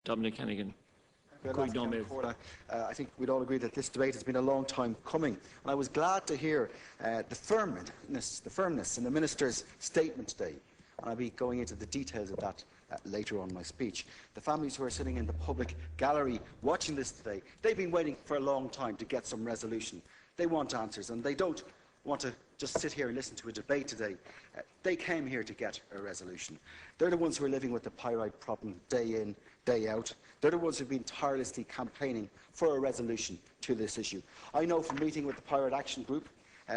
Dominic Hannigan. I think we'd all agree that this debate has been a long time coming, and I was glad to hear the firmness in the Minister's statement today, and I'll be going into the details of that later on in my speech. The families who are sitting in the public gallery watching this today, they've been waiting for a long time to get some resolution. They want answers, and they don't want to just sit here and listen to a debate today. They came here to get a resolution. They're the ones who are living with the pyrite problem day in, day out. They're the ones who have been tirelessly campaigning for a resolution to this issue. I know from meeting with the Pyrite Action Group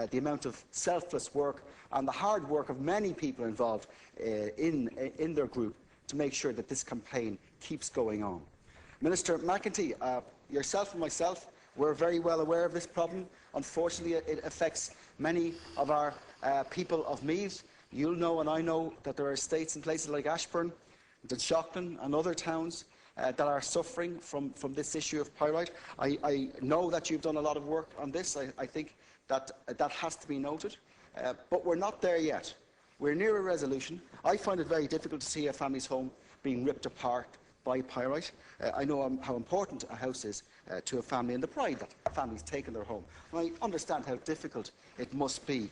the amount of selfless work and the hard work of many people involved in their group to make sure that this campaign keeps going on. Minister McEntee, yourself and myself, we're very well aware of this problem. Unfortunately, it affects many of our people of Meath. You'll know and I know that there are estates in places like Ashburn, Dunshaughlin and other towns that are suffering from this issue of pyrite. I know that you've done a lot of work on this. I think that that has to be noted. But we're not there yet. We're near a resolution. I find it very difficult to see a family's home being ripped apart by pyrite. I know how important a house is to a family and the pride that a family's taken their home. And I understand how difficult it must be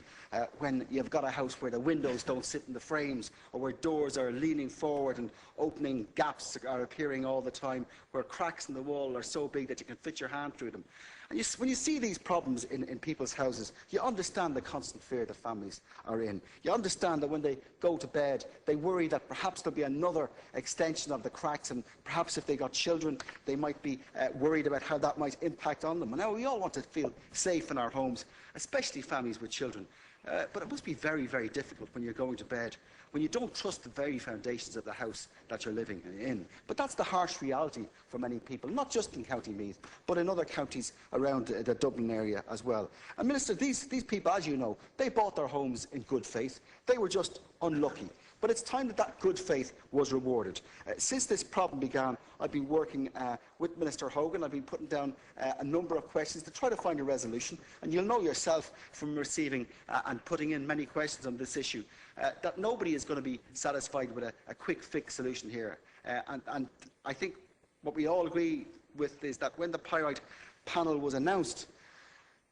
when you've got a house where the windows don't sit in the frames, or where doors are leaning forward and opening gaps are appearing all the time, where cracks in the wall are so big that you can fit your hand through them. And when you see these problems in people's houses, you understand the constant fear that families are in. You understand that when they go to bed, they worry that perhaps there'll be another extension of the cracks, and perhaps if they got children, they might be worried about how that might impact on them. And now we all want to feel safe in our homes, especially families with children. But it must be very, very difficult when you're going to bed, when you don't trust the very foundations of the house that you're living in. But that's the harsh reality for many people, not just in County Meath, but in other counties around the Dublin area as well. And Minister, these people, as you know, they bought their homes in good faith. They were just unlucky. But it's time that that good faith was rewarded. Since this problem began, I've been working with Minister Hogan. I've been putting down a number of questions to try to find a resolution. And you'll know yourself from receiving and putting in many questions on this issue that nobody is going to be satisfied with a quick fix solution here. And I think what we all agree with is that when the Pyrite Panel was announced,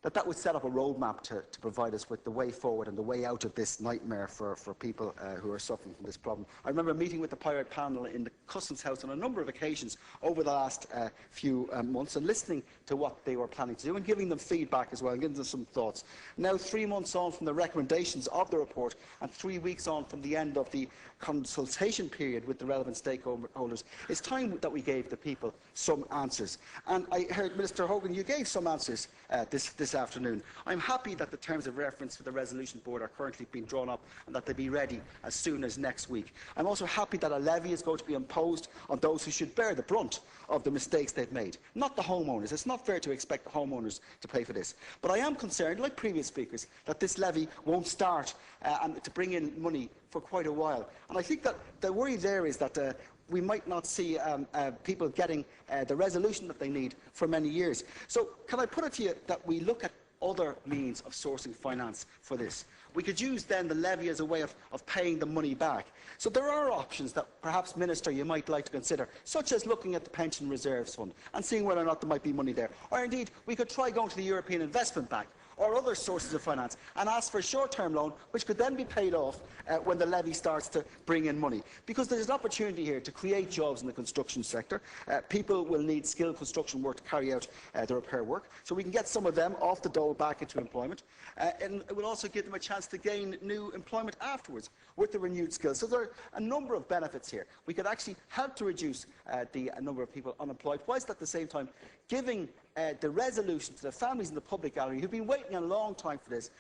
that would set up a roadmap to provide us with the way forward and the way out of this nightmare for people who are suffering from this problem. I remember meeting with the Pyrite Panel in the Customs House on a number of occasions over the last few months, and listening to what they were planning to do and giving them feedback as well, and giving them some thoughts. Now, 3 months on from the recommendations of the report and 3 weeks on from the end of the consultation period with the relevant stakeholders, it's time that we gave the people some answers. And I heard, Minister Hogan, you gave some answers this afternoon. I'm happy that the terms of reference for the resolution board are currently being drawn up and that they be ready as soon as next week. I'm also happy that a levy is going to be imposed on those who should bear the brunt of the mistakes they've made, not the homeowners. It's not fair to expect the homeowners to pay for this. But I am concerned, like previous speakers, that this levy won't start and to bring in money for quite a while. And I think that the worry there is that we might not see people getting the resolution that they need for many years. So can I put it to you that we look at other means of sourcing finance for this? We could use then the levy as a way of paying the money back. So there are options that perhaps, Minister, you might like to consider, such as looking at the Pension Reserves Fund and seeing whether or not there might be money there. Or indeed, we could try going to the European Investment Bank or other sources of finance and ask for a short-term loan, which could then be paid off when the levy starts to bring in money. Because there's an opportunity here to create jobs in the construction sector. People will need skilled construction work to carry out the repair work, so we can get some of them off the dole back into employment. And it will also give them a chance to gain new employment afterwards with the renewed skills. So there are a number of benefits here. We could actually help to reduce the number of people unemployed, whilst at the same time giving the resolution to the families in the public gallery who've been waiting a long time for this.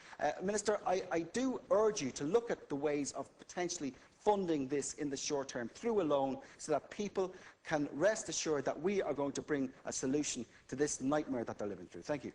Minister, I do urge you to look at the ways of potentially funding this in the short term through a loan, so that people can rest assured that we are going to bring a solution to this nightmare that they're living through. Thank you.